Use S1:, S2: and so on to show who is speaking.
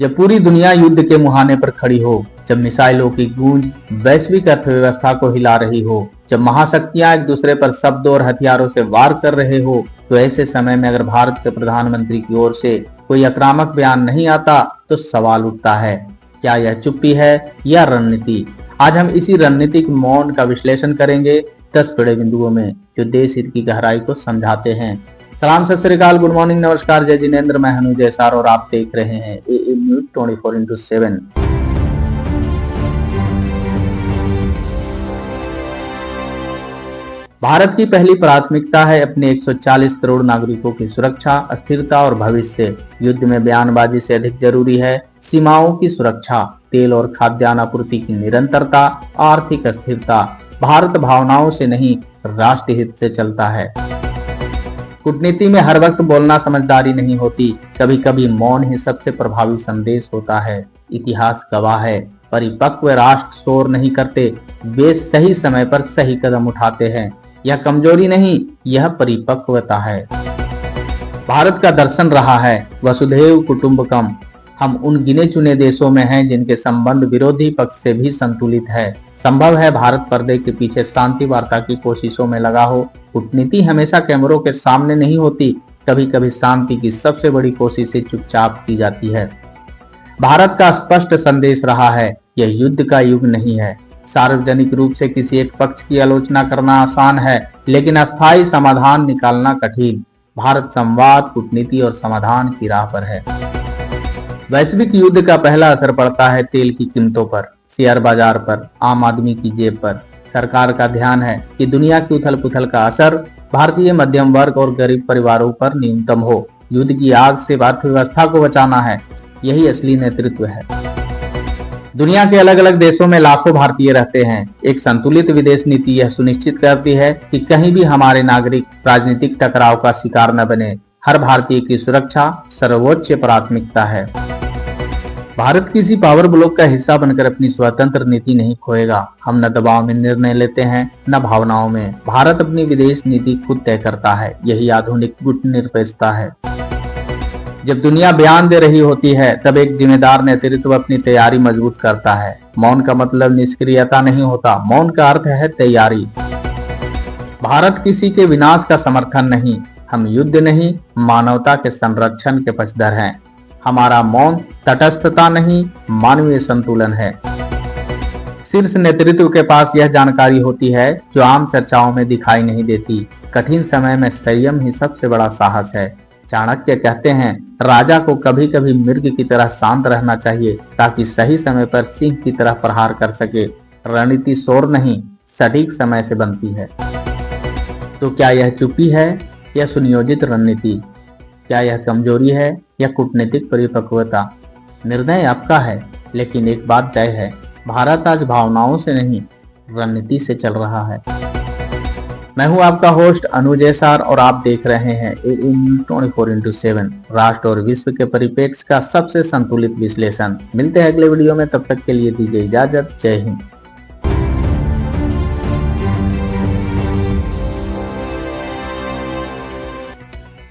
S1: जब पूरी दुनिया युद्ध के मुहाने पर खड़ी हो, जब मिसाइलों की गूंज वैश्विक अर्थव्यवस्था को हिला रही हो, जब महाशक्तियां एक दूसरे पर शब्दों और हथियारों से वार कर रहे हो, तो ऐसे समय में अगर भारत के प्रधानमंत्री की ओर से कोई आक्रामक बयान नहीं आता तो सवाल उठता है, क्या यह चुप्पी है या रणनीति। आज हम इसी रणनीतिक मौन का विश्लेषण करेंगे 10 बड़े बिंदुओं में जो देश हित की गहराई को समझाते हैं। सलाम, सत श्री अकाल, गुड मॉर्निंग, नमस्कार, जय जिनेंद्र। मैं हूं जय सार और आप देख रहे हैं ए न्यूज 24x7। भारत की पहली प्राथमिकता है अपने 140 करोड़ नागरिकों की सुरक्षा, स्थिरता और भविष्य। युद्ध में बयानबाजी से अधिक जरूरी है सीमाओं की सुरक्षा, तेल और खाद्यान्न आपूर्ति की निरंतरता, आर्थिक स्थिरता। भारत भावनाओं से नहीं, राष्ट्र हित से चलता है। कूटनीति में हर वक्त बोलना समझदारी नहीं होती, कभी कभी मौन ही सबसे प्रभावी संदेश होता है। इतिहास गवाह है, परिपक्व राष्ट्र शोर नहीं करते, वे सही समय पर सही कदम उठाते हैं। यह कमजोरी नहीं, यह परिपक्वता है। भारत का दर्शन रहा है वसुधैव कुटुंबकम। हम उन गिने चुने देशों में हैं जिनके संबंध विरोधी पक्ष से भी संतुलित है। संभव है भारत पर्दे के पीछे शांति वार्ता की कोशिशों में लगा हो। कूटनीति हमेशा कैमरों के सामने नहीं होती, कभी कभी शांति की सबसे बड़ी कोशिशें चुपचाप की जाती है। भारत का स्पष्ट संदेश रहा है, यह युद्ध का युग नहीं है। सार्वजनिक रूप से किसी एक पक्ष की आलोचना करना आसान है, लेकिन अस्थायी समाधान निकालना कठिन। भारत संवाद, कूटनीति और समाधान की राह पर है। वैश्विक युद्ध का पहला असर पड़ता है तेल की कीमतों पर, शेयर बाजार पर, आम आदमी की जेब पर। सरकार का ध्यान है कि दुनिया की उथल पुथल का असर भारतीय मध्यम वर्ग और गरीब परिवारों पर न्यूनतम हो। युद्ध की आग से अर्थव्यवस्था को बचाना है, यही असली नेतृत्व है। दुनिया के अलग अलग देशों में लाखों भारतीय रहते हैं। एक संतुलित विदेश नीति यह सुनिश्चित करती है कि कहीं भी हमारे नागरिक राजनीतिक टकराव का शिकार न बने। हर भारतीय की सुरक्षा सर्वोच्च प्राथमिकता है। भारत किसी पावर ब्लॉक का हिस्सा बनकर अपनी स्वतंत्र नीति नहीं खोएगा। हम न दबाव में निर्णय लेते हैं, न भावनाओं में। भारत अपनी विदेश नीति खुद तय करता है, यही आधुनिक गुटनिरपेक्षता है। जब दुनिया बयान दे रही होती है, तब एक जिम्मेदार नेतृत्व अपनी तैयारी मजबूत करता है। मौन का मतलब निष्क्रियता नहीं होता, मौन का अर्थ है तैयारी। भारत किसी के विनाश का समर्थन नहीं, हम युद्ध नहीं, मानवता के संरक्षण के पक्षधर हैं। हमारा मौन तटस्थता नहीं, मानवीय संतुलन है। शीर्ष नेतृत्व के पास यह जानकारी होती है जो आम चर्चाओं में दिखाई नहीं देती। कठिन समय में संयम ही सबसे बड़ा साहस है। चाणक्य कहते हैं, राजा को कभी कभी मृग की तरह शांत रहना चाहिए ताकि सही समय पर सिंह की तरह प्रहार कर सके। रणनीति शोर नहीं, सटीक समय से बनती है। तो क्या यह चुप्पी है या सुनियोजित रणनीति? क्या यह कमजोरी है या कूटनीतिक परिपक्वता? निर्णय आपका है, लेकिन एक बात तय है, भारत आज भावनाओं से नहीं, रणनीति से चल रहा है। मैं हूं आपका होस्ट अनुजय सार और आप देख रहे हैं ए 24x7, राष्ट्र और विश्व के परिप्रेक्ष्य का सबसे संतुलित विश्लेषण। मिलते हैं अगले वीडियो में, तब तक के लिए दीजिए इजाजत। जय हिंद।